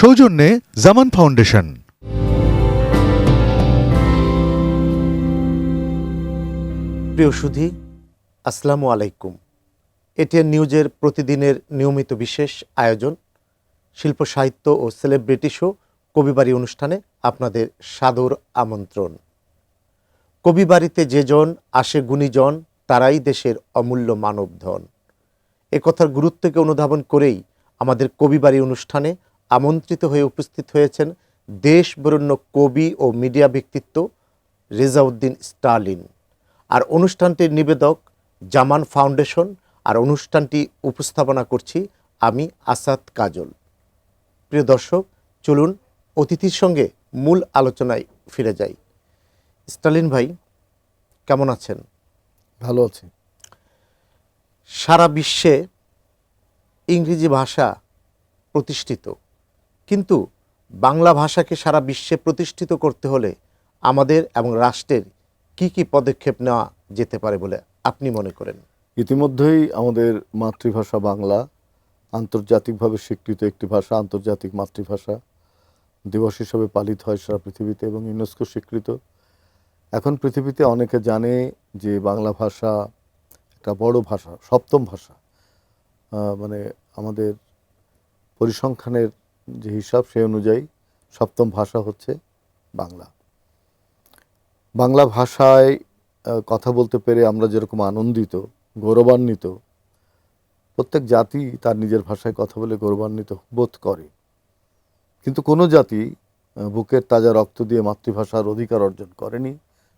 সৌজন্যে জামান ফাউন্ডেশন। প্রিয় সুধী, আসসালামু আলাইকুম। এটিএন নিউজের প্রতিদিনের নিয়মিত বিশেষ আয়োজন শিল্প সাহিত্য ও সেলিব্রিটি শো কবিবাড়ি অনুষ্ঠানে আপনাদের সাদর আমন্ত্রণ। কবিবাড়িতে যেজন আসে গুণীজন, তারাই দেশের অমূল্য মানবধন। একথার গুরুত্বকে অনুধাবন করেই আমাদের কবিবাড়ি অনুষ্ঠানে আমন্ত্রিত হয়ে উপস্থিত হয়েছেন দেশ বরেণ্য কবি ও মিডিয়া ব্যক্তিত্ব রেজাউদ্দিন স্টালিন। আর অনুষ্ঠানটির নিবেদক জামান ফাউন্ডেশন, আর অনুষ্ঠানটি উপস্থাপনা করছি আমি আসাদ কাজল। প্রিয় দর্শক, চলুন অতিথির সঙ্গে মূল আলোচনায় ফিরে যাই। স্টালিন ভাই, কেমন আছেন? ভালো আছি। সারা বিশ্বে ইংরেজি ভাষা প্রতিষ্ঠিত, কিন্তু বাংলা ভাষাকে সারা বিশ্বে প্রতিষ্ঠিত করতে হলে আমাদের এবং রাষ্ট্রের কি কি পদক্ষেপ নেওয়া যেতে পারে বলে আপনি মনে করেন? ইতিমধ্যেই আমাদের মাতৃভাষা বাংলা আন্তর্জাতিকভাবে স্বীকৃত একটি ভাষা, আন্তর্জাতিক মাতৃভাষা দিবস হিসেবে পালিত হয় সারা পৃথিবীতে এবং ইউনেস্কো স্বীকৃত। এখন পৃথিবীতে অনেকে জানে যে বাংলা ভাষা একটা বড় ভাষা, সপ্তম ভাষা। মানে আমাদের পরিসংখ্যানের যে হিসাব সেই অনুযায়ী সপ্তম ভাষা হচ্ছে বাংলা। বাংলা ভাষায় কথা বলতে পেরে আমরা যেরকম আনন্দিত, গৌরবান্বিত, প্রত্যেক জাতি তার নিজের ভাষায় কথা বলে গৌরবান্বিত বোধ করে, কিন্তু কোনো জাতি বুকের তাজা রক্ত দিয়ে মাতৃভাষার অধিকার অর্জন করেনি,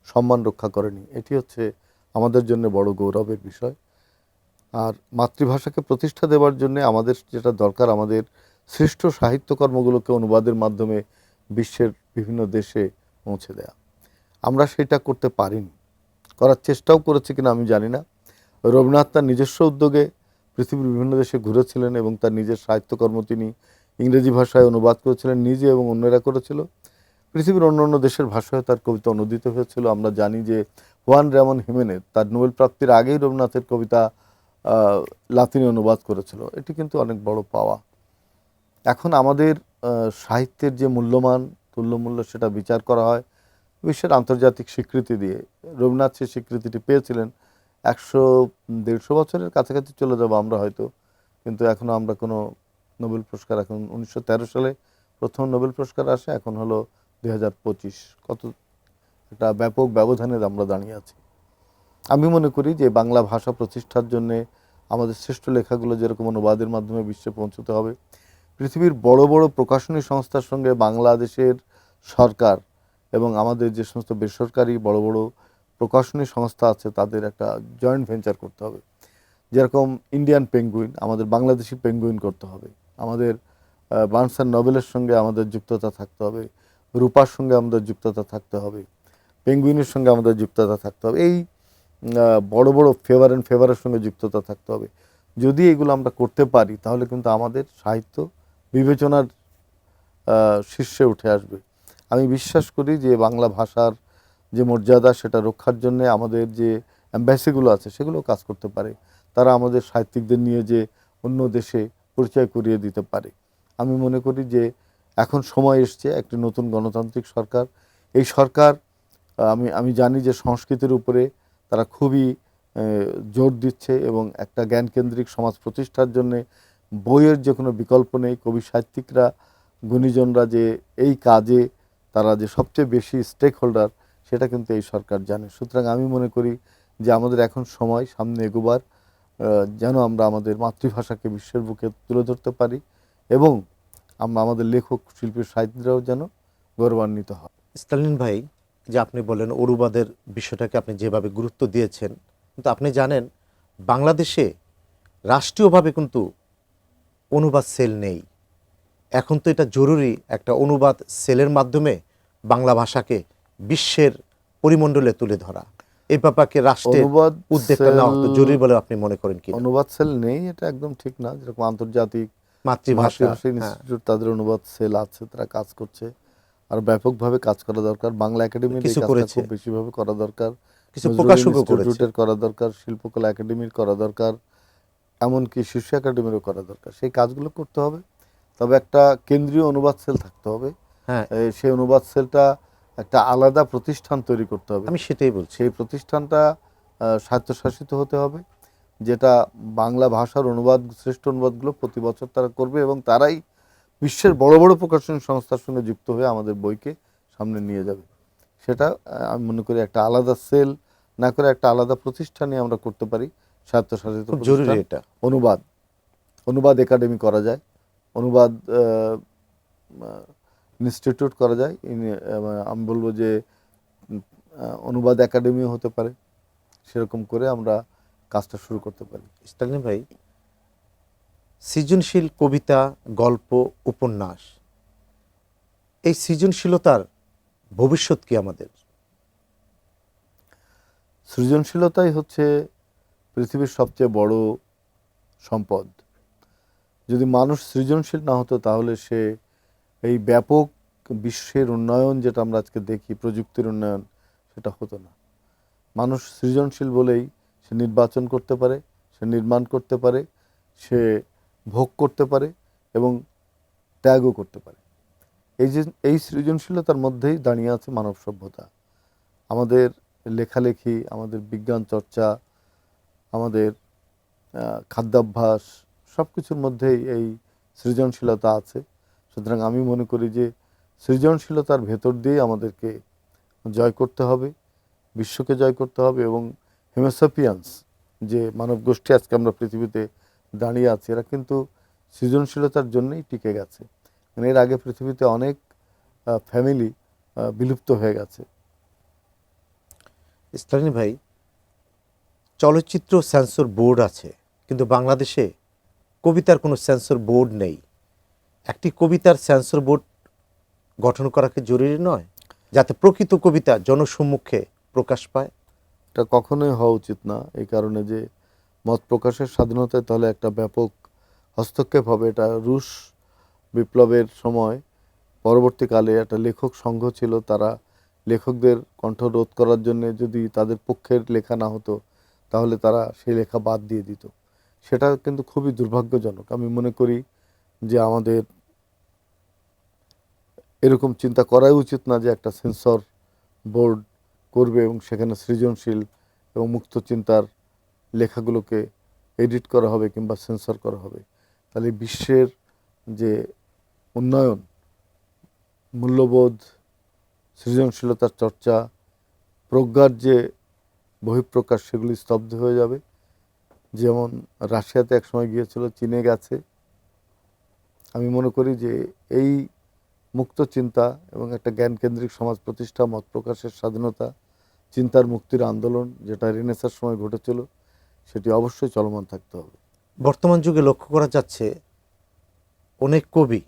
সম্মান রক্ষা করেনি। এটি হচ্ছে আমাদের জন্য বড় গৌরবের বিষয়। আর মাতৃভাষাকে প্রতিষ্ঠা দেওয়ার জন্য আমাদের যেটা দরকার, আমাদের শ্রেষ্ঠ সাহিত্যকর্মগুলোকে অনুবাদের মাধ্যমে বিশ্বের বিভিন্ন দেশে পৌঁছে দেয়া। আমরা সেটা করতে পারিনি, করার চেষ্টাও করেছি কিনা আমি জানি না। রবীন্দ্রনাথ তার নিজস্ব উদ্যোগে পৃথিবীর বিভিন্ন দেশে ঘুরেছিলেন এবং তার নিজের সাহিত্যকর্ম তিনি ইংরেজি ভাষায় অনুবাদ করেছিলেন নিজে এবং অন্যরা করেছিল। পৃথিবীর অন্য অন্য দেশের ভাষায় তার কবিতা অনুদিত হয়েছিল। আমরা জানি যে হুয়ান রেমন হিমেনেজ তার নোবেল প্রাপ্তির আগেই রবীন্দ্রনাথের কবিতা লাতিনে অনুবাদ করেছিল। এটি কিন্তু অনেক বড় পাওয়া। এখন আমাদের সাহিত্যের যে মূল্যমান, তুল্যমূল্য, সেটা বিচার করা হয় বিশ্বের আন্তর্জাতিক স্বীকৃতি দিয়ে। রবীন্দ্রনাথ সেই স্বীকৃতিটি পেয়েছিলেন 100-150 বছরের কাছাকাছি চলে যাব আমরা হয়তো, কিন্তু এখনও আমরা কোনো নোবেল পুরস্কার, এখন 1913 সালে প্রথম নোবেল পুরস্কার আসে, এখন হলো 2025। কত একটা ব্যাপক ব্যবধানে আমরা দাঁড়িয়ে আছি। আমি মনে করি যে বাংলা ভাষা প্রতিষ্ঠার জন্যে আমাদের শ্রেষ্ঠ লেখাগুলো যেরকম অনুবাদের মাধ্যমে বিশ্বে পৌঁছতে হবে, পৃথিবীর বড় বড় প্রকাশনী সংস্থার সঙ্গে বাংলাদেশের সরকার এবং আমাদের যে সমস্ত বেসরকারি বড় বড় প্রকাশনী সংস্থা আছে তাদের একটা জয়েন্ট ভেঞ্চার করতে হবে। যেরকম ইন্ডিয়ান পেঙ্গুইন, আমাদের বাংলাদেশি পেঙ্গুইন করতে হবে। আমাদের বার্নস অ্যান্ড নোবেলের সঙ্গে আমাদের যুক্ততা থাকতে হবে, রূপার সঙ্গে আমাদের যুক্ততা থাকতে হবে, পেঙ্গুইনের সঙ্গে আমাদের যুক্ততা থাকতে হবে, এই বড় বড় ফেভার অ্যান্ড ফেভারের সঙ্গে যুক্ততা থাকতে হবে। যদি এগুলো আমরা করতে পারি তাহলে কিন্তু আমাদের সাহিত্য বিবেচনার শীর্ষে উঠে আসবে। আমি বিশ্বাস করি যে বাংলা ভাষার যে মর্যাদা সেটা রক্ষার জন্য আমাদের যে অ্যাম্বাসিগুলো আছে সেগুলো কাজ করতে পারে। তারা আমাদের সাহিত্যিকদের নিয়ে যে অন্য দেশে পরিচয় করিয়ে দিতে পারে। আমি মনে করি যে এখন সময় এসছে একটি নতুন গণতান্ত্রিক সরকার। এই সরকার, আমি জানি যে সংস্কৃতির উপরে তারা খুবই জোর দিচ্ছে এবং একটা জ্ঞানকেন্দ্রিক সমাজ প্রতিষ্ঠার জন্যে বইয়ের যে কোনো বিকল্প নেই। কবি সাহিত্যিকরা, গুণীজনরা যে এই কাজে তারা যে সবচেয়ে বেশি স্টেক হোল্ডার সেটা কিন্তু এই সরকার জানে। সুতরাং আমি মনে করি যে আমাদের এখন সময় সামনে এগোবার, যেন আমরা আমাদের মাতৃভাষাকে বিশ্বের বুকে তুলে ধরতে পারি এবং আমরা আমাদের লেখক, শিল্পী, সাহিত্যিকরাও যেন গৌরবান্বিত হয়। স্টালিন ভাই, যে আপনি বলেন অনুবাদের বিষয়টাকে আপনি যেভাবে গুরুত্ব দিয়েছেন, কিন্তু আপনি জানেন বাংলাদেশে রাষ্ট্রীয়ভাবে কিন্তু অনুবাদ সেল নেই। এখন তো এটা জরুরি, একটা অনুবাদ সেলের মাধ্যমে বাংলা ভাষাকে বিশ্বের পরিমণ্ডলে তুলে ধরা। এই ব্যাপারে রাষ্ট্রের উদ্যোগটা নেওয়া তো জরুরি বলে আপনি মনে করেন কি? অনুবাদ সেল নেই এটা একদম ঠিক না। যেরকম আন্তর্জাতিক মাতৃভাষা ইনস্টিটিউট, তাদের অনুবাদ সেল আছে, তারা কাজ করছে। আর ব্যাপকভাবে কাজ করা দরকার। বাংলা একাডেমির এই কাজটা খুব বেশিভাবে করা দরকার, কিছু প্রকাশকও ইনস্টিটিউটের করা দরকার, শিল্পকলা একাডেমির করা দরকার, এমনকি শীর্ষ একাডেমিরও করা দরকার। সেই কাজগুলো করতে হবে। তবে একটা কেন্দ্রীয় অনুবাদ সেল থাকতে হবে। হ্যাঁ, সেই অনুবাদ সেলটা একটা আলাদা প্রতিষ্ঠান তৈরি করতে হবে। আমি সেটাই বলছি। সেই প্রতিষ্ঠানটা স্বায়ত্তশাসিত হতে হবে, যেটা বাংলা ভাষার অনুবাদ, শ্রেষ্ঠ অনুবাদগুলো প্রতি বছর তারা করবে এবং তারাই বিশ্বের বড় বড় প্রকাশনী সংস্থার সঙ্গে যুক্ত হয়ে আমাদের বইকে সামনে নিয়ে যাবে। সেটা আমি মনে করি একটা আলাদা সেল না করে একটা আলাদা প্রতিষ্ঠানে আমরা করতে পারি, স্বায়ত্তশাসিত খুব জরুরি প্রতিষ্ঠান। এটা। অনুবাদ একাডেমি করা যায়, অনুবাদ ইনস্টিটিউট করা যায়। আমি বলবো যে অনুবাদ একাডেমিও হতে পারে। সেরকম করে আমরা কাজটা শুরু করতে পারি। স্টালিন ভাই, সৃজনশীল কবিতা, গল্প, উপন্যাস, এই সৃজনশীলতার ভবিষ্যৎ কি আমাদের? সৃজনশীলতাই হচ্ছে পৃথিবীর সবচেয়ে বড় সম্পদ। যদি মানুষ সৃজনশীল না হতো তাহলে সে এই ব্যাপক বিশ্বের উন্নয়ন যেটা আমরা আজকে দেখি, প্রযুক্তির উন্নয়ন, সেটা হতো না। মানুষ সৃজনশীল বলেই সে নির্বাচন করতে পারে, সে নির্মাণ করতে পারে, সে ভোগ করতে পারে এবং ত্যাগও করতে পারে। এই সৃজনশীলতার মধ্যেই দাঁড়িয়ে আছে মানব সভ্যতা। আমাদের লেখালেখি, আমাদের বিজ্ঞান চর্চা, আমাদের খাদ্যাভ্যাস, সব কিছুর মধ্যেই এই সৃজনশীলতা আছে। সুতরাং আমি মনে করি যে সৃজনশীলতার ভেতর দিয়ে আমাদেরকে জয় করতে হবে, বিশ্বকে জয় করতে হবে এবং হোমোসাপিয়ান্স যে মানব গোষ্ঠী আজকে আমরা পৃথিবীতে দাঁড়িয়ে আছি, এরা কিন্তু সৃজনশীলতার জন্যই টিকে গেছে। এর আগে পৃথিবীতে অনেক ফ্যামিলি বিলুপ্ত হয়ে গেছে। স্টালিন ভাই, চলচ্চিত্র সেন্সর বোর্ড আছে, কিন্তু বাংলাদেশে কবিতার কোনো সেন্সর বোর্ড নেই। একটি কবিতার সেন্সর বোর্ড গঠন করা কি জরুরি নয়, যাতে প্রকৃত কবিতা জনসম্মুখে প্রকাশ পায়? এটা কখনোই হওয়া উচিত না, এই কারণে যে মত প্রকাশের স্বাধীনতায় তাহলে একটা ব্যাপক হস্তক্ষেপ হবে। এটা রুশ বিপ্লবের সময় পরবর্তীকালে একটা লেখক সংঘ ছিল, তারা লেখকদের কণ্ঠ রোধ করার জন্য যদি তাদের পক্ষের লেখা না হতো তাহলে তারা সেই লেখা বাদ দিয়ে দিত। সেটা কিন্তু খুবই দুর্ভাগ্যজনক। আমি মনে করি যে আমাদের এরকম চিন্তা করাই উচিত না যে একটা সেন্সর বোর্ড করবে এবং সেখানে সৃজনশীল এবং মুক্ত চিন্তার লেখাগুলোকে এডিট করা হবে কিংবা সেন্সর করা হবে। তাহলে বিশ্বের যে উন্নয়ন, মূল্যবোধ, সৃজনশীলতার চর্চা, প্রজ্ঞার যে বহিঃপ্রকাশ, সেগুলি স্তব্ধ হয়ে যাবে। যেমন রাশিয়াতে একসময় গিয়েছিল, চীনে গেছে। আমি মনে করি যে এই মুক্ত চিন্তা এবং একটা জ্ঞানকেন্দ্রিক সমাজ প্রতিষ্ঠা, মত প্রকাশের স্বাধীনতা, চিন্তার মুক্তির আন্দোলন যেটা রেনেসাঁর সময় ঘটেছিল, সেটি অবশ্যই চলমান থাকতে হবে। বর্তমান যুগে লক্ষ্য করা যাচ্ছে অনেক কবি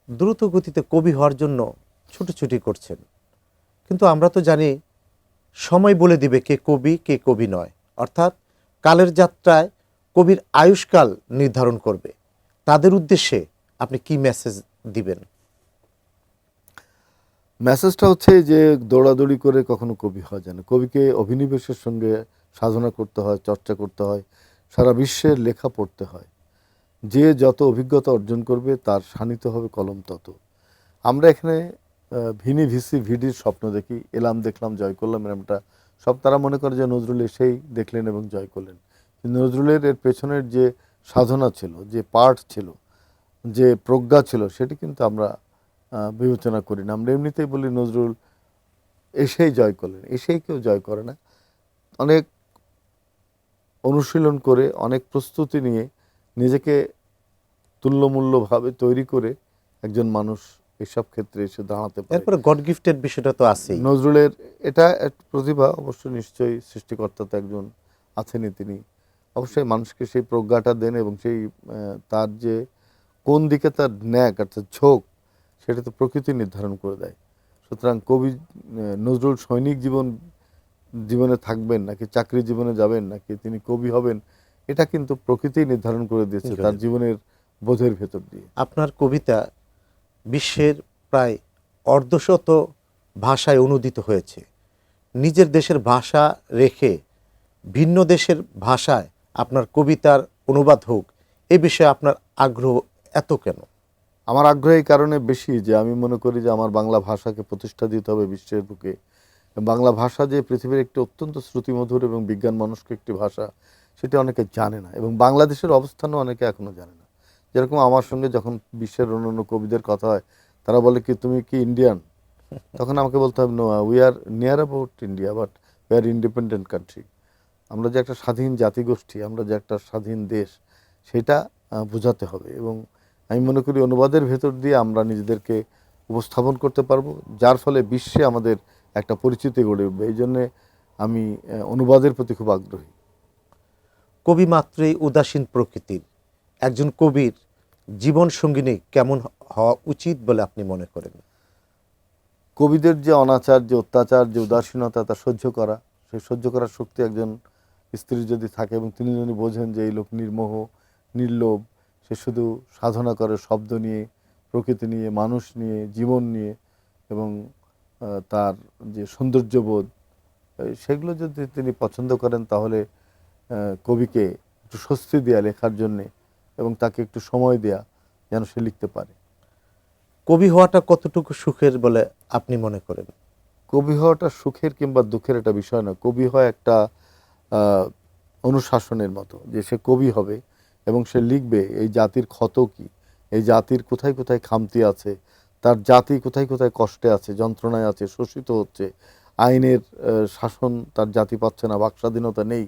দ্রুত গতিতে কবি হওয়ার জন্য ছুটোছুটি করছেন, কিন্তু আমরা তো জানি সময় বলে দিবে কে কবি কে কবি নয়। অর্থাৎ কালের যাত্রায় কবির আয়ুষ্কাল নির্ধারণ করবে। তাদের উদ্দেশ্যে আপনি কি মেসেজ দিবেন? মেসেজটা হচ্ছে যে দৌড়াদৌড়ি করে কখনো কবি হওয়া যায় না। কবিকে অভিনিবেশের সঙ্গে সাধনা করতে হয়, চর্চা করতে হয়, সারা বিশ্বের লেখা পড়তে হয়। যে যত অভিজ্ঞতা অর্জন করবে তার শানিত হবে কলম তত। আমরা এখানে ভিনি ভিসি ভিডির স্বপ্ন দেখি, এলাম দেখলাম জয় করলাম, এরকমটা সব তারা মনে করে যে নজরুল এসেই দেখলেন এবং জয় করলেন। কিন্তু নজরুলের এর পেছনের যে সাধনা ছিল, যে পাঠ ছিল, যে প্রজ্ঞা ছিল, সেটি কিন্তু আমরা বিবেচনা করি না। আমরা এমনিতেই বলি নজরুল এসেই জয় করলেন, এসেই কেউ জয় করে না। অনেক অনুশীলন করে, অনেক প্রস্তুতি নিয়ে, নিজেকে তুল্যমূল্যভাবে তৈরি করে একজন মানুষ এসব ক্ষেত্রে এসে দাঁড়াতে পারে। এরপরে গড গিফটেড বিষয়টা তো আছেই। নজরুলের এটা এক প্রতিভা, অবশ্য নিশ্চয়ই সৃষ্টিকর্তা তো একজন আছেনই, তিনি অবশ্যই মানুষকে সেই প্রজ্ঞাটা দেন এবং সেই তার যে কোন দিকে তার ন্যাক অর্থাৎ ঝোঁক, সেটা তো প্রকৃতি নির্ধারণ করে দেয়। সুতরাং কবি নজরুল সৈনিক জীবনে থাকবেন নাকি চাকরি জীবনে যাবেন নাকি তিনি কবি হবেন, এটা কিন্তু প্রকৃতি নির্ধারণ করে দিয়েছে তার জীবনের বোধের ভেতর দিয়ে। আপনার কবিতা বিশ্বের প্রায় অর্ধশত ভাষায় অনুদিত হয়েছে। নিজের দেশের ভাষা রেখে ভিন্ন দেশের ভাষায় আপনার কবিতার অনুবাদ হোক, এ বিষয়ে আপনার আগ্রহ এত কেন? আমার আগ্রহ এই কারণে বেশি যে আমি মনে করি যে আমার বাংলা ভাষাকে প্রতিষ্ঠা দিতে হবে বিশ্বের বুকে। বাংলা ভাষা যে পৃথিবীর একটি অত্যন্ত শ্রুতিমধুর এবং বিজ্ঞান মনস্ক একটি ভাষা, সেটা অনেকে জানে না, এবং বাংলাদেশের অবস্থানও অনেকে এখনো জানে না। যেরকম আমার সঙ্গে যখন বিশ্বের অন্যান্য কবিদের কথা হয়, তারা বলে কি তুমি কি ইন্ডিয়ান? তখন আমাকে বলতে হবে no, we are near about India but we are independent country. আমরা যে একটা স্বাধীন জাতিগোষ্ঠী, আমরা যে একটা স্বাধীন দেশ, সেটা বোঝাতে হবে। এবং আমি মনে করি অনুবাদের ভেতর দিয়ে আমরা নিজেদেরকে উপস্থাপন করতে পারবো, যার ফলে বিশ্বে আমাদের একটা পরিচিতি গড়ে উঠবে। এই জন্যে আমি অনুবাদের প্রতি খুব আগ্রহী। কবি মাত্রই উদাসীন প্রকৃতির, একজন কবির জীবন সঙ্গিনী কেমন হওয়া উচিত বলে আপনি মনে করেন? কবিদের যে অনাচার, যে অত্যাচার, যে উদাসীনতা, তা সহ্য করা, সেই সহ্য করার শক্তি একজন স্ত্রীর যদি থাকে এবং তিনি যদি বোঝেন যে এই লোক নির্মোহ, নির্লোভ, সে শুধু সাধনা করে শব্দ নিয়ে, প্রকৃতি নিয়ে, মানুষ নিয়ে, জীবন নিয়ে, এবং তার যে সৌন্দর্যবোধ, সেগুলো যদি তিনি পছন্দ করেন, তাহলে কবিকে একটু স্বস্তি দেয়া লেখার জন্যে এবং তাকে একটু সময় দেয়া যেন সে লিখতে পারে। কবি হওয়াটা কতটুকু সুখের বলে আপনি মনে করেন? কবি হওয়াটা সুখের কিংবা দুঃখের একটা বিষয় না। কবি হয় একটা অনুশাসনের মতো, যে সে কবি হবে এবং সে লিখবে এই জাতির ক্ষত কী, এই জাতির কোথায় কোথায় খামতি আছে, তার জাতি কোথায় কোথায় কষ্টে আছে, যন্ত্রণায় আছে, শোষিত হচ্ছে, আইনের শাসন তার জাতি পাচ্ছে না, বাকস্বাধীনতা নেই,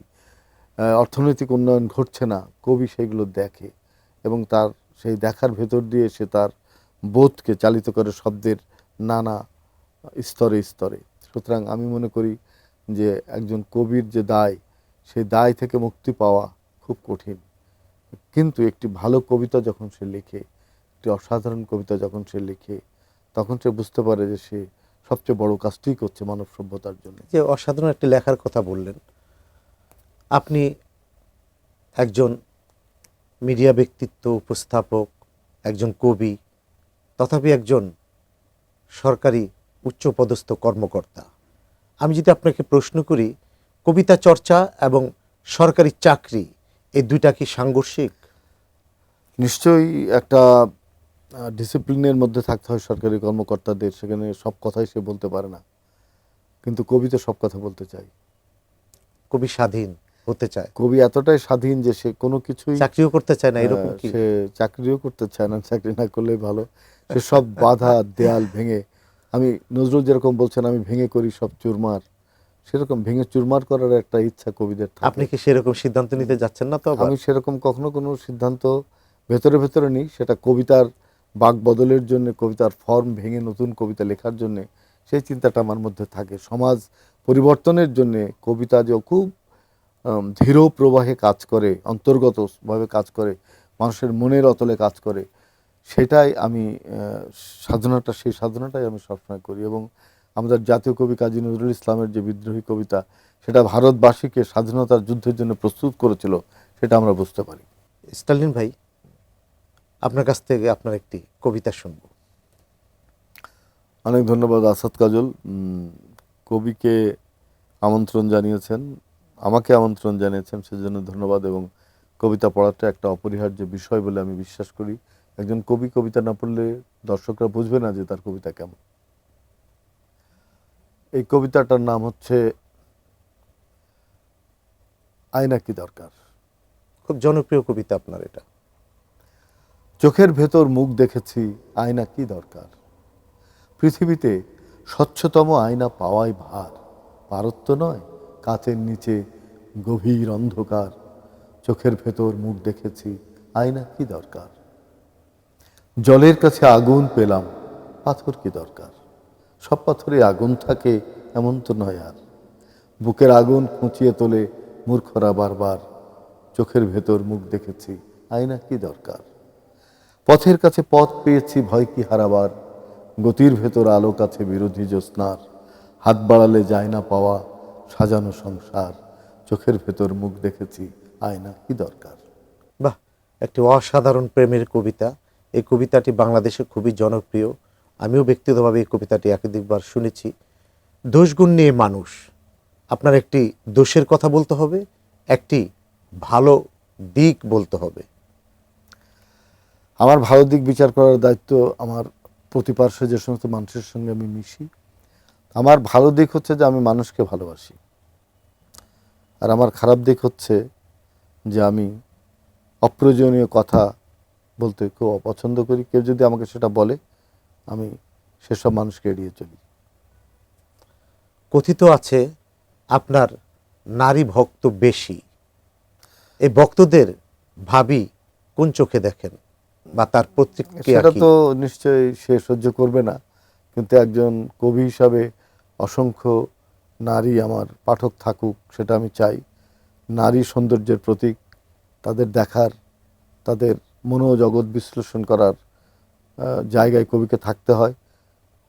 অর্থনৈতিক উন্নয়ন ঘটছে না। কবি সেগুলো দেখে এবং তার সেই দেখার ভেতর দিয়ে সে তার বোধকে চালিত করে শব্দের নানা স্তরে স্তরে। সুতরাং আমি মনে করি যে একজন কবির যে দায়, সেই দায় থেকে মুক্তি পাওয়া খুব কঠিন। কিন্তু একটি ভালো কবিতা যখন সে লেখে, একটি অসাধারণ কবিতা যখন সে লেখে, তখন সে বুঝতে পারে যে সে সবচেয়ে বড় কাজটিই করছে মানব সভ্যতার জন্য। যে অসাধারণ একটি লেখার কথা বললেন, আপনি একজন মিডিয়া ব্যক্তিত্ব, উপস্থাপক, একজন কবি, তথাপি একজন সরকারি উচ্চপদস্থ কর্মকর্তা। আমি যদি আপনাকে প্রশ্ন করি, কবিতা চর্চা এবং সরকারি চাকরি, এই দুইটা কি সাংঘর্ষিক? নিশ্চয়ই একটা ডিসিপ্লিনের মধ্যে থাকতে হয় সরকারি কর্মকর্তাদের। সেখানে সব কথাই সে বলতে পারে না, কিন্তু কবি তো সব কথা বলতে চায়। কবি স্বাধীন হতে চায়, কবি এতটাই স্বাধীন যে সে কোনো কিছুই, চাকরিও করতে চায় না, এরকম কি? সে চাকরিও করতে চায় না, চাকরি না করলেই ভালো। সে সব বাধা দেয়াল ভেঙে, আমি নজরুল যেরকম বলছেন আমি ভেঙে করি সব চুরমার, সেরকম ভেঙে চুরমার করার একটা ইচ্ছা কবিদের থাকে। আপনি কি সেরকম সিদ্ধান্ত নিতে যাচ্ছেন না? তো আবার আমি সেরকম কখনো কোনো সিদ্ধান্ত ভেতরে ভেতরে নিই, সেটা কবিতার বাক বদলের জন্য, কবিতার ফর্ম ভেঙে নতুন কবিতা লেখার জন্য সেই চিন্তাটা আমার মধ্যে থাকে। সমাজ পরিবর্তনের জন্য কবিতা যে খুব ধীর প্রবাহে কাজ করে, অন্তর্গতভাবে কাজ করে, মানুষের মনের অতলে কাজ করে, সেটাই আমি সেই সাধনাটাই আমি সবসময় করি। এবং আমাদের জাতীয় কবি কাজী নজরুল ইসলামের যে বিদ্রোহী কবিতা, সেটা ভারতবাসীকে স্বাধীনতার যুদ্ধের জন্য প্রস্তুত করেছিল, সেটা আমরা বুঝতে পারি। স্টালিন ভাই, আপনার কাছ থেকে আপনার একটি কবিতা শুনব। অনেক ধন্যবাদ আসাদ কাজল। কবিকে আমন্ত্রণ জানিয়েছেন, আমাকে আমন্ত্রণ জানিয়েছেন, সেজন্য ধন্যবাদ। এবং কবিতা পড়াটা একটা অপরিহার্য বিষয় বলে আমি বিশ্বাস করি। একজন কবি কবিতা না পড়লে দর্শকরা বুঝবে না যে তার কবিতা কেমন। এই কবিতাটার নাম হচ্ছে আয়না কি দরকার। খুব জনপ্রিয় কবিতা আপনার এটা। চোখের ভেতর মুখ দেখেছি, আয়না কি দরকার। পৃথিবীতে স্বচ্ছতম আয়না পাওয়াই ভার, পারত্ব নয়, কাচের নিচে গভীর অন্ধকার। চোখের ভেতর মুখ দেখেছি, আয়না কি দরকার। জলের কাছে আগুন পেলাম, পাথর কি দরকার। সব পাথরে আগুন থাকে এমন তো নয় আর। বুকের আগুন খুঁচিয়ে তোলে মূর্খরা বারবার। চোখের ভেতর মুখ দেখেছি, আয়না কি দরকার। পথের কাছে পথ পেয়েছি, ভয় কি হারাবার। গতির ভেতর আলো কাছে বিরোধী জ্যোৎস্নার। হাত বাড়ালে যায় না পাওয়া সাজানো সংসার। চোখের ভেতর মুখ দেখেছি, আয়না কি দরকার। বাহ, একটি অসাধারণ প্রেমের কবিতা। এই কবিতাটি বাংলাদেশে খুবই জনপ্রিয়। আমিও ব্যক্তিগতভাবে এই কবিতাটি একাধিকবার শুনেছি। দোষগুণ নিয়ে মানুষ, আপনার একটি দোষের কথা বলতে হবে, একটি ভালো দিক বলতে হবে। আমার ভালো দিক বিচার করার দায়িত্ব আমার প্রতিপার্শ্বে যে সমস্ত মানুষের সঙ্গে আমি মিশি। আমার ভালো দিক হচ্ছে যে আমি মানুষকে ভালোবাসি, আর আমার খারাপ দিক হচ্ছে যে আমি অপ্রয়োজনীয় কথা বলতে খুব অপছন্দ করি। কেউ যদি আমাকে সেটা বলে, আমি সেসব মানুষকে এড়িয়ে চলি। কথিত আছে আপনার নারী ভক্ত বেশি। এই ভক্তদের ভাবি কোন চোখে দেখেন বা তার প্রতিক্রিয়া সেটা কি? তো নিশ্চয়ই সে সহ্য করবে না, কিন্তু একজন কবি হিসাবে অসংখ্য নারী আমার পাঠক থাকুক, সেটা আমি চাই। নারী সৌন্দর্যের প্রতীক, তাদের দেখার, তাদের মনোজগৎ বিশ্লেষণ করার জায়গায় কবিকে থাকতে হয়।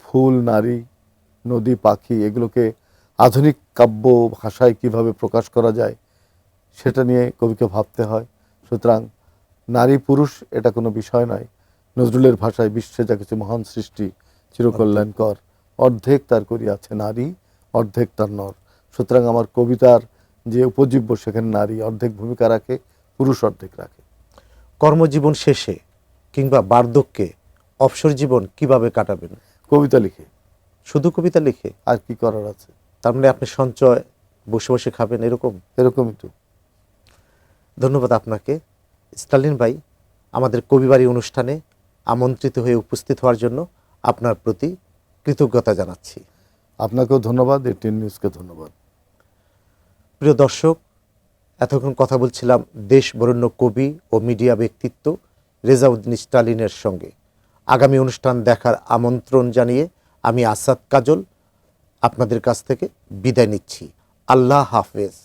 ফুল, নারী, নদী, পাখি, এগুলোকে আধুনিক কাব্য ভাষায় কিভাবে প্রকাশ করা যায় সেটা নিয়ে কবিকে ভাবতে হয়। সুতরাং নারী পুরুষ এটা কোনো বিষয় নয়। নজরুলের ভাষায় বিশ্বে যা কিছু মহান সৃষ্টি চিরকল্যাণকর, অর্ধেক তার করিয়াছে নারী, অর্ধেক তার নর। সুতরাং আমার কবিতার যে উপজীব্য সেখানে নারী অর্ধেক ভূমিকা রাখে, পুরুষ অর্ধেক রাখে। কর্মজীবন শেষে কিংবা বার্ধক্যে অবসর জীবন কিভাবে কাটাবেন? কবিতা লিখে। শুধু কবিতা লিখে? আর কি করার আছে? তার মানে আপনি সঞ্চয় বসে বসে খাবেন এরকম? এরকমই তো। ধন্যবাদ আপনাকে স্টালিন ভাই, আমাদের কবিবাড়ি অনুষ্ঠানে আমন্ত্রিত হয়ে উপস্থিত হওয়ার জন্য আপনার প্রতি কৃতজ্ঞতা জানাচ্ছি। আপনাকেও ধন্যবাদ, এটিএন নিউজকে ধন্যবাদ। প্রিয় দর্শক, এতক্ষণ কথা বলছিলাম দেশ বরেণ্য কবি ও মিডিয়া ব্যক্তিত্ব রেজাউদ্দিন স্টালিনের সঙ্গে। আগামী অনুষ্ঠান দেখার আমন্ত্রণ জানিয়ে আমি আসাদ কাজল আপনাদের কাছ থেকে বিদায় নিচ্ছি। আল্লাহ হাফেজ।